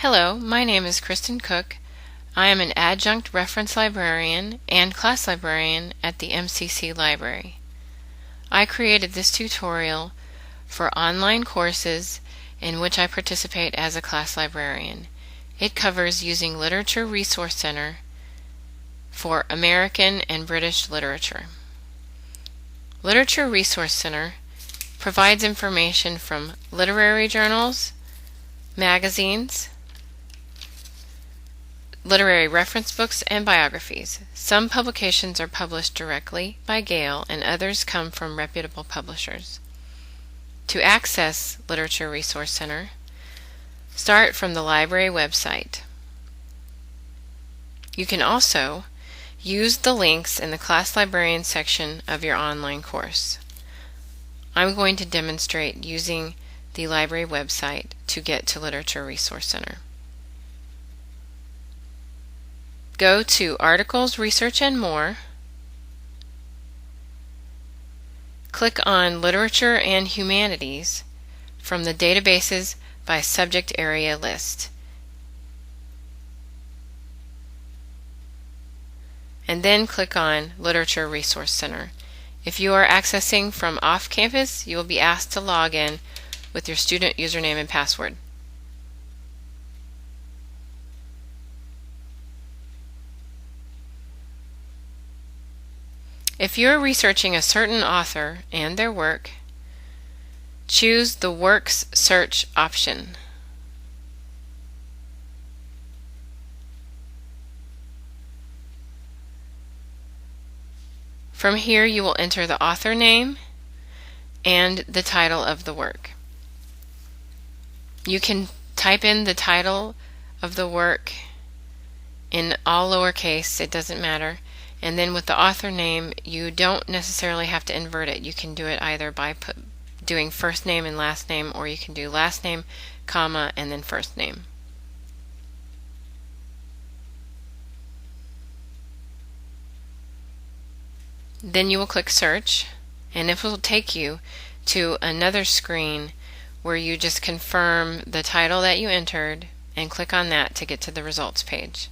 Hello, my name is Kristen Cook. I am an adjunct reference librarian and class librarian at the MCC library. I created this tutorial for online courses in which I participate as a class librarian. It covers using Literature Resource Center for American and British literature. Literature Resource Center provides information from literary journals, magazines, literary reference books, and biographies. Some publications are published directly by Gale and others come from reputable publishers. To access Literature Resource Center, start from the library website. You can also use the links in the Class Librarian section of your online course. I'm going to demonstrate using the library website to get to Literature Resource Center. Go to Articles, Research, and More. Click on Literature and Humanities from the Databases by Subject Area list. And then click on Literature Resource Center. If you are accessing from off-campus, you will be asked to log in with your student username and password. If you're researching a certain author and their work, choose the Works Search option. From here you will enter the author name and the title of the work. You can type in the title of the work in all lowercase, it doesn't matter. And then with the author name, you don't necessarily have to invert it. You can do it either by doing first name and last name, or you can do last name, comma, and then first name. Then you will click search, and it will take you to another screen where you just confirm the title that you entered and click on that to get to the results page.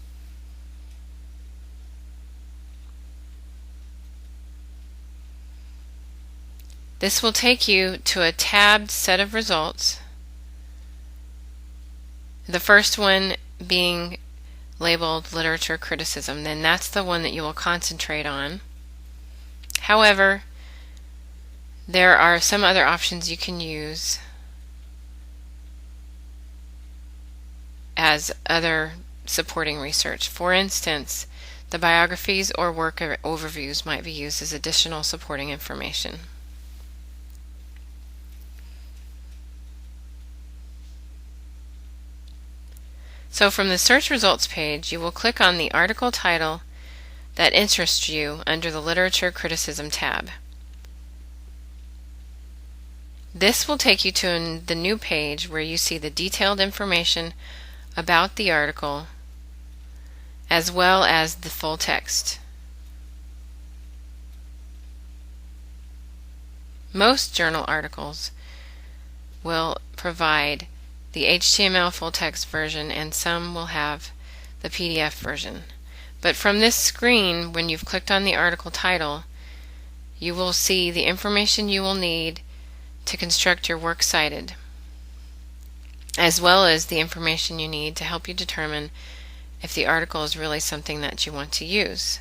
This will take you to a tabbed set of results, the first one being labeled Literature Criticism. Then that's the one that you will concentrate on. However, there are some other options you can use as other supporting research. For instance, the biographies or work overviews might be used as additional supporting information. So from the search results page, you will click on the article title that interests you under the Literature Criticism tab. This will take you to the new page where you see the detailed information about the article as well as the full text. Most journal articles will provide the HTML full text version, and some will have the PDF version. But from this screen, when you've clicked on the article title, you will see the information you will need to construct your works cited, as well as the information you need to help you determine if the article is really something that you want to use.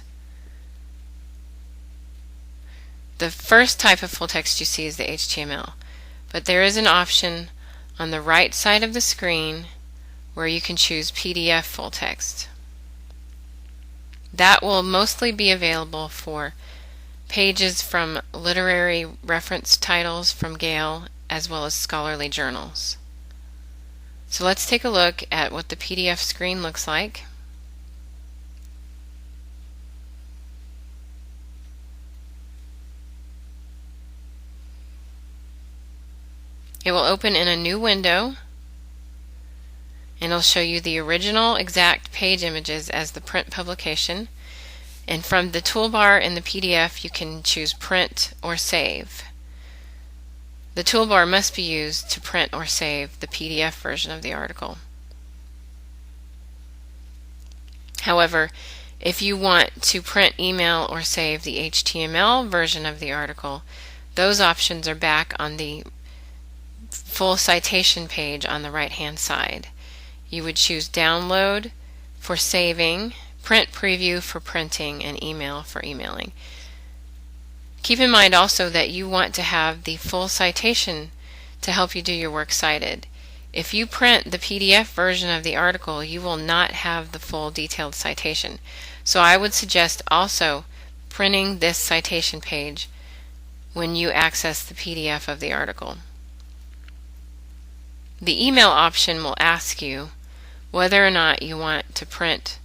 The first type of full text you see is the HTML, but there is an option on the right side of the screen where you can choose PDF full text. That will mostly be available for pages from literary reference titles from Gale as well as scholarly journals. So let's take a look at what the PDF screen looks like. It will open in a new window, and it'll show you the original exact page images as the print publication. And from the toolbar in the PDF, you can choose print or save. The toolbar must be used to print or save the PDF version of the article. However, if you want to print, email, or save the HTML version of the article, those options are back on the full citation page on the right-hand side. You would choose Download for saving, Print Preview for printing, and Email for emailing. Keep in mind also that you want to have the full citation to help you do your works cited. If you print the PDF version of the article, you will not have the full detailed citation. So I would suggest also printing this citation page when you access the PDF of the article. The email option will ask you whether or not you want to print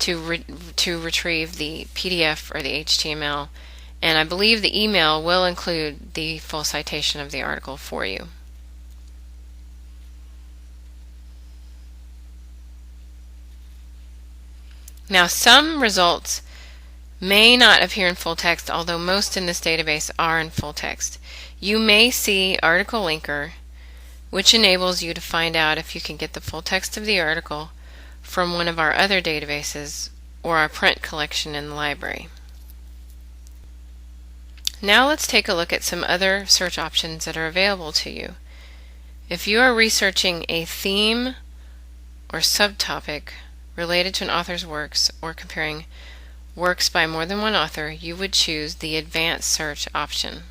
to retrieve the PDF or the HTML, and I believe the email will include the full citation of the article for you. Now, some results may not appear in full text, although most in this database are in full text. You may see Article Linker, which enables you to find out if you can get the full text of the article from one of our other databases or our print collection in the library. Now let's take a look at some other search options that are available to you. If you are researching a theme or subtopic related to an author's works or comparing works by more than one author, you would choose the Advanced Search option.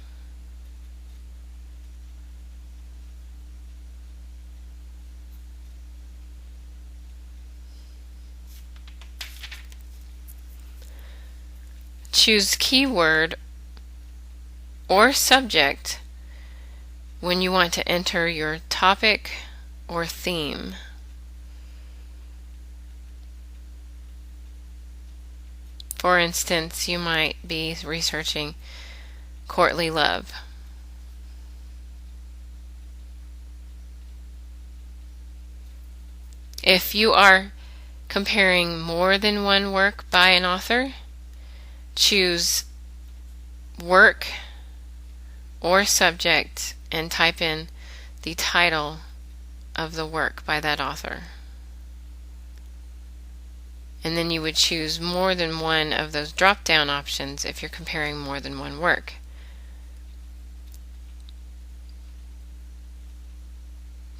Choose keyword or subject when you want to enter your topic or theme. For instance, you might be researching courtly love. If you are comparing more than one work by an author, choose work or subject and type in the title of the work by that author. And then you would choose more than one of those drop-down options if you're comparing more than one work.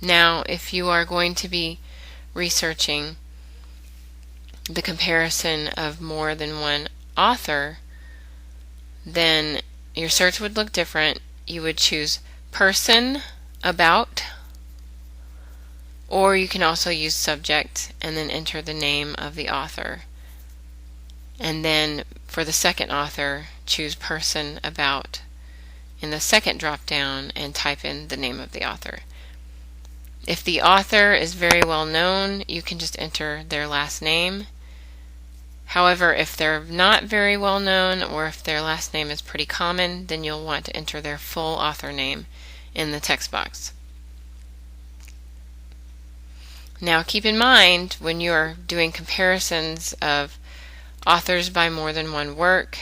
Now, if you are going to be researching the comparison of more than one author, then your search would look different. You would choose person, about, or you can also use subject and then enter the name of the author. And then for the second author, choose person, about in the second drop down and type in the name of the author. If the author is very well known, you can just enter their last name. However, if they're not very well known or if their last name is pretty common, then you'll want to enter their full author name in the text box. Now keep in mind when you're doing comparisons of authors by more than one work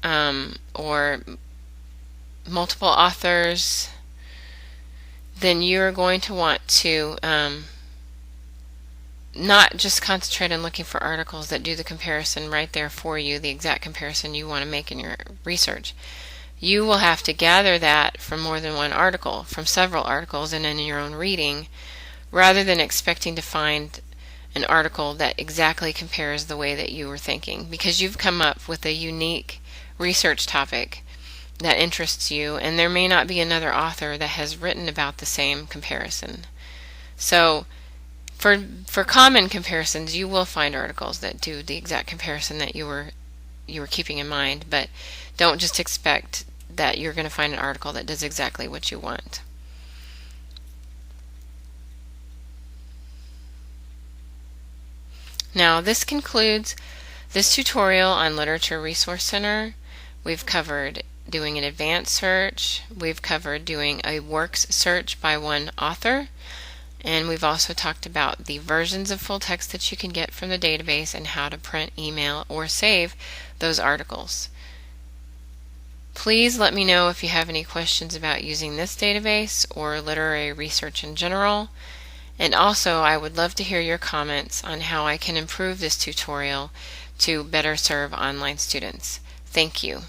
or multiple authors, then you're going to want to not just concentrate on looking for articles that do the comparison right there for you, the exact comparison you want to make in your research. You will have to gather that from more than one article, from several articles, and in your own reading, rather than expecting to find an article that exactly compares the way that you were thinking, because you've come up with a unique research topic that interests you, and there may not be another author that has written about the same comparison. So for common comparisons, you will find articles that do the exact comparison that you were keeping in mind, but don't just expect that you're going to find an article that does exactly what you want. Now, this concludes this tutorial on Literature Resource Center. We've covered doing an advanced search, we've covered doing a works search by one author, and we've also talked about the versions of full text that you can get from the database and how to print, email, or save those articles. Please let me know if you have any questions about using this database or literary research in general, And also, I would love to hear your comments on how I can improve this tutorial to better serve online students. Thank you.